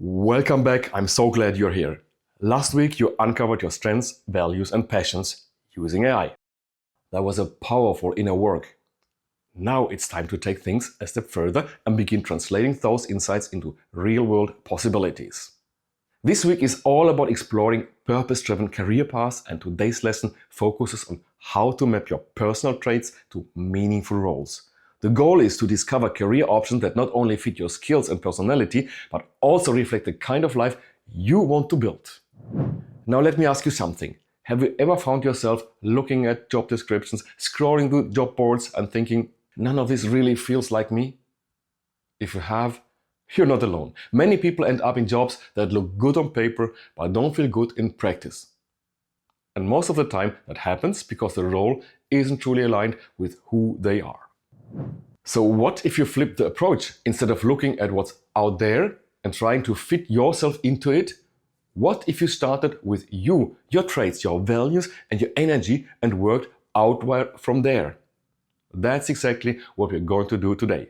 Welcome back. I'm so glad you're here. Last week you uncovered your strengths, values and passions using AI. That was a powerful inner work. Now it's time to take things a step further and begin translating those insights into real-world possibilities. This week is all about exploring purpose-driven career paths, and today's lesson focuses on how to map your personal traits to meaningful roles. The goal is to discover career options that not only fit your skills and personality, but also reflect the kind of life you want to build. Now let me ask you something. Have you ever found yourself looking at job descriptions, scrolling through job boards and thinking, none of this really feels like me? If you have, you're not alone. Many people end up in jobs that look good on paper but don't feel good in practice. And most of the time that happens because the role isn't truly aligned with who they are. So what if you flip the approach? Instead of looking at what's out there and trying to fit yourself into it, what if you started with you, your traits, your values and your energy and worked outward from there? That's exactly what we're going to do today.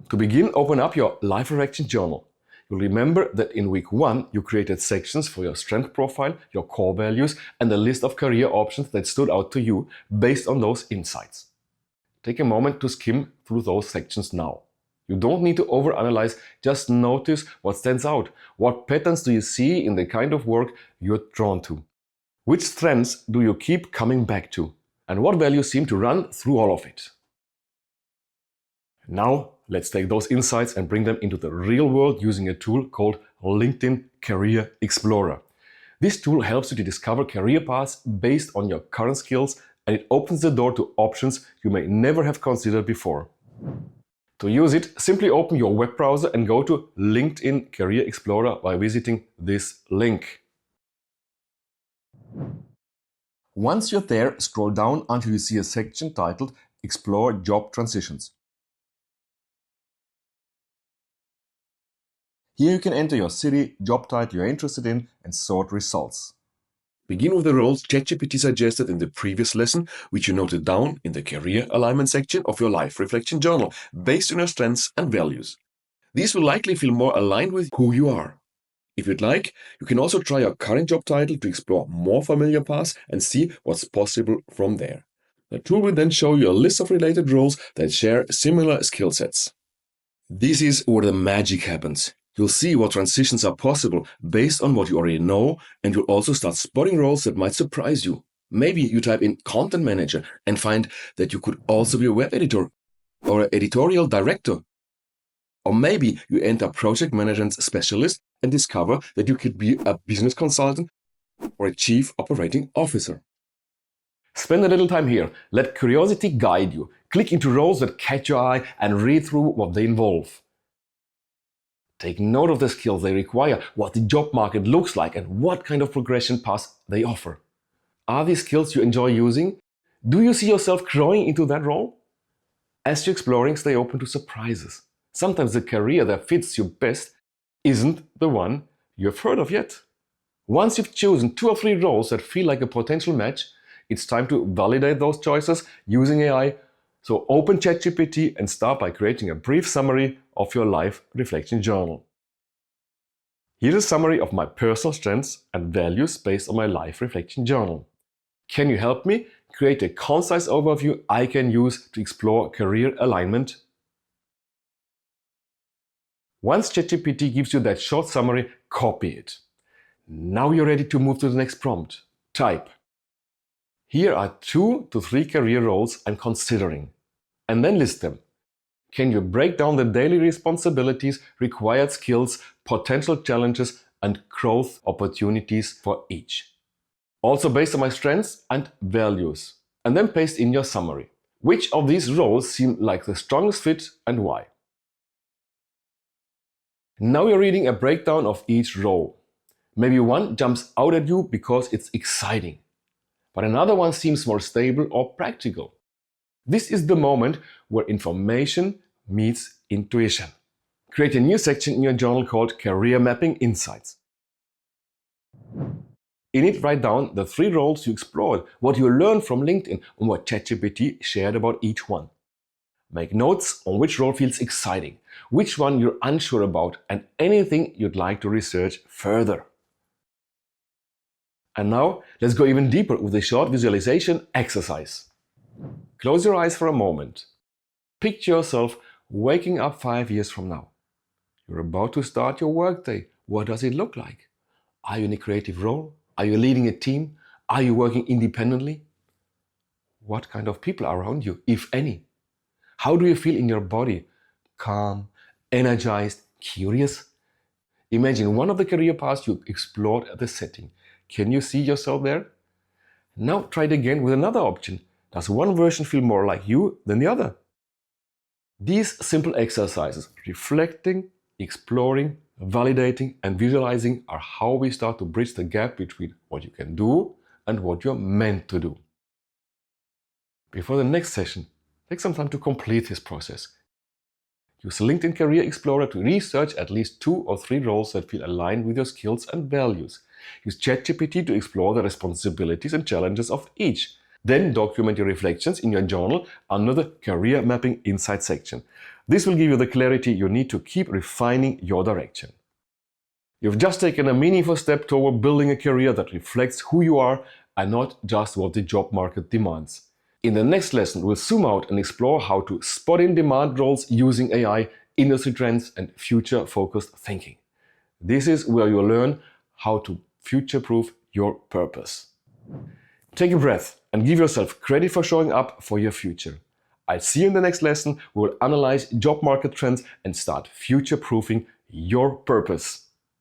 To begin, open up your Life Reflection Journal. You'll remember that in week 1 you created sections for your strength profile, your core values and a list of career options that stood out to you based on those insights. Take a moment to skim through those sections now. You don't need to overanalyze, just notice what stands out. What patterns do you see in the kind of work you're drawn to? Which strengths do you keep coming back to? And what values seem to run through all of it? Now, let's take those insights and bring them into the real world using a tool called LinkedIn Career Explorer. This tool helps you to discover career paths based on your current skills, and it opens the door to options you may never have considered before. To use it, simply open your web browser and go to LinkedIn Career Explorer by visiting this link. Once you're there, scroll down until you see a section titled Explore Job Transitions. Here you can enter your city, job title you're interested in, and sort results. Begin with the roles ChatGPT suggested in the previous lesson, which you noted down in the Career Alignment section of your Life Reflection Journal, based on your strengths and values. These will likely feel more aligned with who you are. If you'd like, you can also try your current job title to explore more familiar paths and see what's possible from there. The tool will then show you a list of related roles that share similar skill sets. This is where the magic happens. You'll see what transitions are possible based on what you already know, and you'll also start spotting roles that might surprise you. Maybe you type in content manager and find that you could also be a web editor or an editorial director. Or maybe you enter project management specialist and discover that you could be a business consultant or a chief operating officer. Spend a little time here. Let curiosity guide you. Click into roles that catch your eye and read through what they involve. Take note of the skills they require, what the job market looks like, and what kind of progression paths they offer. Are these skills you enjoy using? Do you see yourself growing into that role? As you're exploring, stay open to surprises. Sometimes the career that fits you best isn't the one you've heard of yet. Once you've chosen 2 or 3 roles that feel like a potential match, it's time to validate those choices using AI. So open ChatGPT and start by creating a brief summary of your Life Reflection Journal. Here's a summary of my personal strengths and values based on my Life Reflection Journal. Can you help me create a concise overview I can use to explore career alignment? Once ChatGPT gives you that short summary, copy it. Now you're ready to move to the next prompt. Type. Here are 2 to 3 career roles I'm considering. And then list them. Can you break down the daily responsibilities, required skills, potential challenges, and growth opportunities for each? Also based on my strengths and values. And then paste in your summary. Which of these roles seem like the strongest fit and why? Now you're reading a breakdown of each role. Maybe one jumps out at you because it's exciting, but another one seems more stable or practical. This is the moment where information meets intuition. Create a new section in your journal called Career Mapping Insights. In it, write down the 3 roles you explored, what you learned from LinkedIn, and what ChatGPT shared about each one. Make notes on which role feels exciting, which one you're unsure about, and anything you'd like to research further. And now, let's go even deeper with a short visualization exercise. Close your eyes for a moment. Picture yourself waking up 5 years from now. You're about to start your workday. What does it look like? Are you in a creative role? Are you leading a team? Are you working independently? What kind of people are around you, if any? How do you feel in your body? Calm, energized, curious? Imagine one of the career paths you explored at the setting. Can you see yourself there? Now try it again with another option. Does one version feel more like you than the other? These simple exercises, reflecting, exploring, validating, and visualizing, are how we start to bridge the gap between what you can do and what you're meant to do. Before the next session, take some time to complete this process. Use LinkedIn Career Explorer to research at least 2 or 3 roles that feel aligned with your skills and values. Use ChatGPT to explore the responsibilities and challenges of each. Then document your reflections in your journal under the Career Mapping Insight section. This will give you the clarity you need to keep refining your direction. You've just taken a meaningful step toward building a career that reflects who you are and not just what the job market demands. In the next lesson, we'll zoom out and explore how to spot in demand roles using AI, industry trends, and future-focused thinking. This is where you'll learn how to future-proof your purpose. Take a breath and give yourself credit for showing up for your future. I'll see you in the next lesson. We'll analyze job market trends and start future-proofing your purpose.